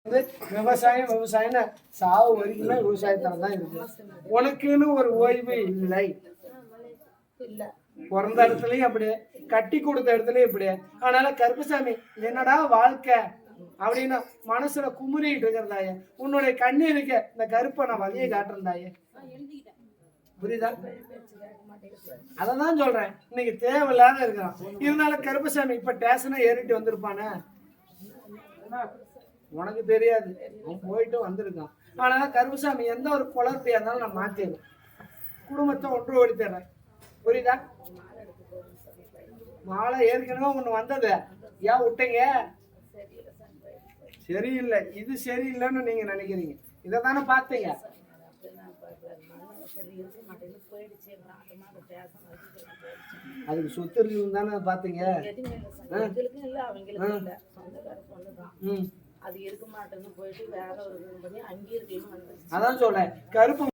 விவசாயம் விவசாயம்னு சாவு வரைக்குமே விவசாயத்தால தான் இருக்கு. உனக்குன்னு ஒரு ஓய்வு இல்லை. பிறந்த இடத்துலயும் அப்படியே, கட்டி கொடுத்த இடத்துலயும் இப்படியே. அதனால கருப்பசாமி என்னடா வாழ்க்கை அப்படின்னு மனசுல குமுறிட்டு இருக்கிறதாயே, உன்னுடைய கண்ணீருக்கு இந்த கருப்பை நான் வழியை காட்டுறதாயே, புரியுதா? அததான் சொல்றேன், இன்னைக்கு தேவையில்லாத இருக்கிறான். இருந்தாலும் கருப்பசாமி இப்ப ஸ்டேஷனை ஏறிட்டு வந்திருப்பானே, உனக்கு தெரியாது, அவன் போயிட்டு வந்திருக்கான். ஆனா கருப்பசாமி எந்த ஒரு குழப்பையா இருந்தாலும் நான் மாத்திடுறேன், குடும்பத்தை ஒன்று ஓடி தர்றேன், புரியுதா? மாலை ஏற்கனவே ஒண்ணு வந்தது, ஏன் விட்டீங்க? சரியில்லை, இது சரியில்லைன்னு நீங்க நினைக்கிறீங்க, இதைத்தானே பார்த்தீங்க. அதுக்கு சொத்து இருக்குன்னு தானே பாத்தீங்க. அது இருக்க மாட்டேன்னு போயிட்டு வேற ஒரு அங்கேயே இருக்கணும். அதான் சொல்றேன், கருப்பு